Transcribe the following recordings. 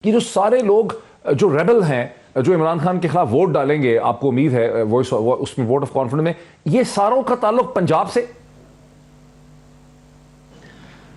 کہ جو سارے لوگ جو ریبل ہیں جو عمران خان کے خلاف ووٹ ڈالیں گے، آپ کو امید ہے اس میں ووٹ آف کانفیڈنس میں، یہ ساروں کا تعلق پنجاب سے؟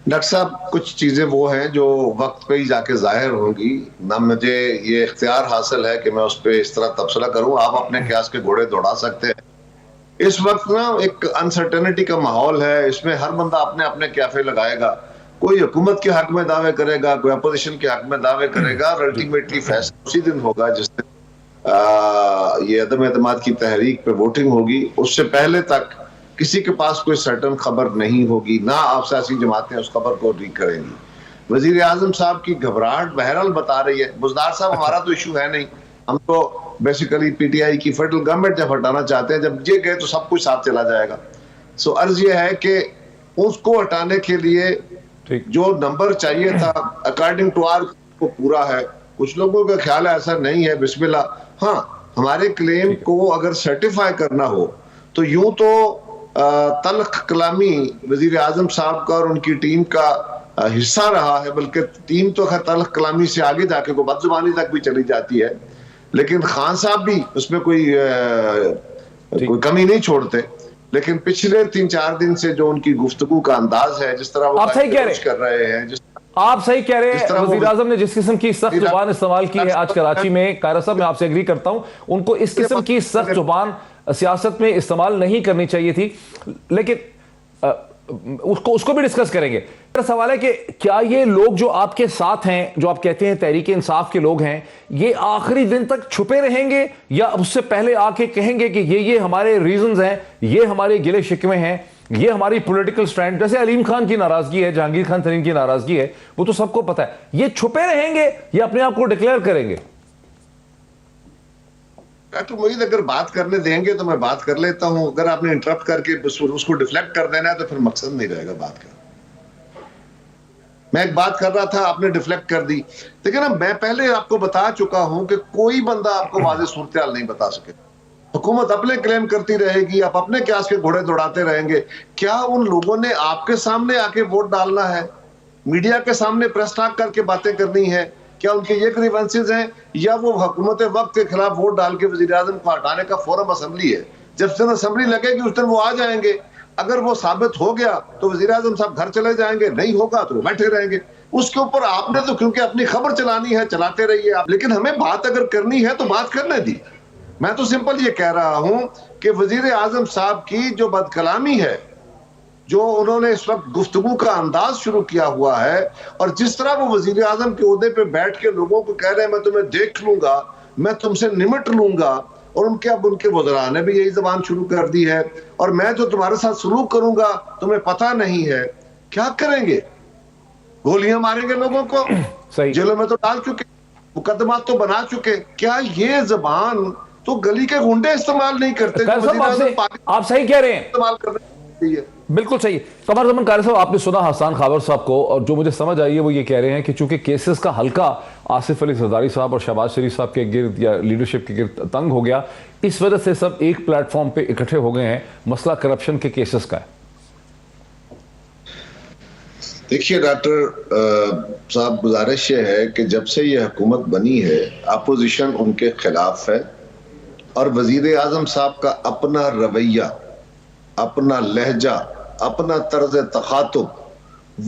ڈاکٹر صاحب کچھ چیزیں وہ ہیں جو وقت پہ ہی جا کے ظاہر ہوں گی، نہ مجھے یہ اختیار حاصل ہے کہ میں اس پہ اس طرح تبصرہ کروں. آپ اپنے قیاس کے گھوڑے دوڑا سکتے ہیں. اس وقت نا ایک انسرٹینٹی کا ماحول ہے، اس میں ہر بندہ اپنے اپنے کیفے لگائے گا. کوئی حکومت کے حق میں دعوے کرے گا، کوئی اپوزیشن کے حق میں دعوے کرے گا، اور الٹیمیٹلی فیصلہ اسی دن ہوگا جس دن یہ عدم اعتماد کی تحریک پہ ووٹنگ ہوگی. اس سے پہلے تک کسی کے پاس کوئی سرٹن خبر نہیں ہوگی، نہ آپ سیاسی جماعتیں اس خبر کو لیک کریں گی. وزیر اعظم صاحب کی گھبراہٹ بہرحال بتا رہی ہے. بزدار صاحب ہمارا تو ایشو ہے نہیں، ہم تو بیسیکلی پی ٹی آئی کی فیڈرل گورنمنٹ جب ہٹانا چاہتے ہیں، جب یہ گئے تو سب کچھ ساتھ چلا جائے گا. سو عرض یہ ہے کہ اس کو ہٹانے کے لیے جو نمبر چاہیے تھا اکارڈنگ ٹو آر کو پورا ہے. کچھ لوگوں کا خیال ہے ایسا نہیں ہے. بسم اللہ. ہاں، ہمارے کلیم کو اگر سرٹیفائی کرنا ہو تو یوں تو تلخ کلامی وزیر اعظم صاحب کا اور ان کی ٹیم کا حصہ رہا ہے، بلکہ ٹیم تو خیر تلخ کلامی سے آگے جا کے بد زبانی تک بھی چلی جاتی ہے، لیکن خان صاحب بھی اس میں کوئی کمی نہیں چھوڑتے. لیکن پچھلے 3-4 دن سے جو ان کی گفتگو کا انداز ہے، جس طرح وہ کر رہے ہیں، آپ صحیح کہہ رہے ہیں. وزیر اعظم نے جس قسم کی سخت زبان استعمال کی ہے آج کراچی میں، قاہرہ صاحب میں آپ سے ایگری کرتا ہوں، ان کو اس قسم کی سخت زبان سیاست میں استعمال نہیں کرنی چاہیے تھی. لیکن اس کو بھی ڈسکس کریں گے. میرا سوال ہے کہ کیا یہ لوگ جو آپ کے ساتھ ہیں، جو آپ کہتے ہیں تحریک انصاف کے لوگ ہیں، یہ آخری دن تک چھپے رہیں گے یا اس سے پہلے آ کے کہیں گے کہ یہ ہمارے ریزنز ہیں، یہ ہمارے گلے شکوے ہیں، یہ ہماری پولیٹیکل سٹینڈ؟ جیسے علیم خان کی ناراضگی ہے، جہانگیر خان ترین کی ناراضگی ہے، وہ تو سب کو پتہ ہے. یہ چھپے رہیں گے یا اپنے آپ کو ڈکلیئر کریں گے؟ ڈاکٹر معید اگر بات کرنے دیں گے تو میں بات کر لیتا ہوں. اگر آپ نے انٹرپٹ کر کے اس کو ڈیفلیکٹ کر دینا ہے تو پھر مقصد نہیں رہے گا بات کا. میں ایک بات کر رہا تھا، آپ نے ڈیفلیکٹ کر دی. دیکھیں نا، میں پہلے آپ کو بتا چکا ہوں کہ کوئی بندہ آپ کو واضح صورتحال نہیں بتا سکے. حکومت اپنے کلیم کرتی رہے گی، آپ اپنے قیاس کے گھوڑے دوڑاتے رہیں گے. کیا ان لوگوں نے آپ کے سامنے آ کے ووٹ ڈالنا ہے؟ میڈیا کے سامنے پریس ٹاک کر کے باتیں کرنی ہے؟ کیا ان کے یہ گریونسز ہیں، یا وہ حکومت وقت کے خلاف ووٹ ڈال کے وزیر اعظم کو ہٹانے کا فورم اسمبلی ہے؟ جب سے اسمبلی لگے گی اس دن وہ آ جائیں گے. اگر وہ ثابت ہو گیا تو وزیر اعظم صاحب گھر چلے جائیں گے، نہیں ہوگا تو وہ بیٹھے رہیں گے. اس کے اوپر آپ نے تو کیونکہ اپنی خبر چلانی ہے، چلاتے رہیے آپ، لیکن ہمیں بات اگر کرنی ہے تو بات کرنے دی. میں تو سمپل یہ کہہ رہا ہوں کہ وزیر اعظم صاحب کی جو بد کلامی ہے، جو انہوں نے اس وقت گفتگو کا انداز شروع کیا ہوا ہے، اور جس طرح وہ وزیر اعظم کے عہدے پہ بیٹھ کے لوگوں کو کہہ رہے ہیں میں تمہیں دیکھ لوں گا، میں تم سے نمٹ لوں گا، اور ان کے وزراء نے بھی یہی زبان شروع کر دی ہے، اور میں جو تمہارے ساتھ سلوک کروں گا تمہیں پتہ نہیں ہے. کیا کریں گے؟ گولیاں ماریں گے لوگوں کو؟ جیلوں میں تو ڈال چکے، مقدمات تو بنا چکے. کیا یہ زبان تو گلی کے گنڈے استعمال نہیں کرتے؟ آپ صحیح کہہ رہے ہیں، بالکل صحیح. قمر زمان قاری صاحب، آپ نے سنا حسان خاور صاحب کو، اور جو مجھے سمجھ آئی ہے وہ یہ کہہ رہے ہیں کہ چونکہ کیسز کا حلقہ آصف علی زرداری صاحب اور شہباز شریف صاحب کے گرد یا لیڈرشپ کے گرد تنگ ہو گیا، اس وجہ سے سب ایک پلیٹ فارم پہ اکٹھے ہو گئے ہیں. مسئلہ کرپشن کے کیسز کا ہے. دیکھیے ڈاکٹر صاحب، گزارش یہ ہے کہ جب سے یہ حکومت بنی ہے اپوزیشن ان کے خلاف ہے، اور وزیر اعظم صاحب کا اپنا رویہ، اپنا لہجہ، اپنا طرز تخاطب،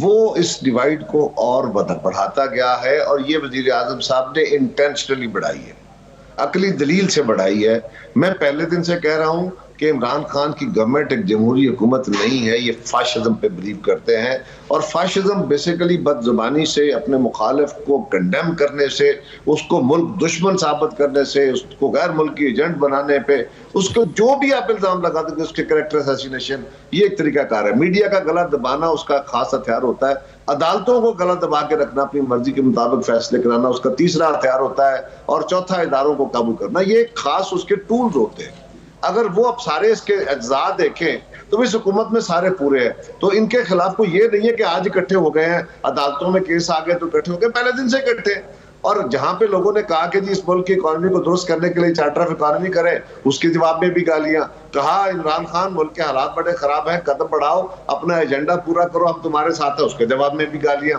وہ اس ڈیوائیڈ کو اور بڑھاتا گیا ہے. اور یہ وزیر اعظم صاحب نے انٹینشنلی بڑھائی ہے، عقلی دلیل سے بڑھائی ہے. میں پہلے دن سے کہہ رہا ہوں کہ عمران خان کی گورنمنٹ ایک جمہوری حکومت نہیں ہے، یہ فاشزم پہ بلیو کرتے ہیں. اور فاشزم بیسیکلی بد زبانی سے، اپنے مخالف کو کنڈیم کرنے سے، اس کو ملک دشمن ثابت کرنے سے، اس کو غیر ملکی ایجنٹ بنانے پہ، اس کو جو بھی آپ الزام لگا دیں گے، اس کے کریکٹر اسیسینیشن، یہ ایک طریقہ کار ہے. میڈیا کا گلا دبانا اس کا خاص ہتھیار ہوتا ہے. عدالتوں کو گلا دبا کے رکھنا، اپنی مرضی کے مطابق فیصلے کرانا اس کا تیسرا ہتھیار ہوتا ہے. اور چوتھا اداروں کو قابو کرنا. یہ ایک خاص اس کے ٹولز ہوتے ہیں. اگر وہ اب سارے اس کے اجزاء دیکھیں تو اس حکومت میں سارے پورے ہیں. تو ان کے خلاف کوئی یہ نہیں ہے کہ آج اکٹھے ہو گئے ہیں، عدالتوں میں کیس آ گئے تو اکٹھے ہو گئے، پہلے دن سے اکٹھے. اور جہاں پہ لوگوں نے کہا کہ جی اس ملک کی اکانومی کو درست کرنے کے لیے چارٹر آف اکانومی کریں، اس کے جواب میں بھی گالیاں. کہا عمران خان ملک کے حالات بڑے خراب ہیں، قدم بڑھاؤ، اپنا ایجنڈا پورا کرو، ہم تمہارے ساتھ ہیں، اس کے جواب میں بھی گالیاں.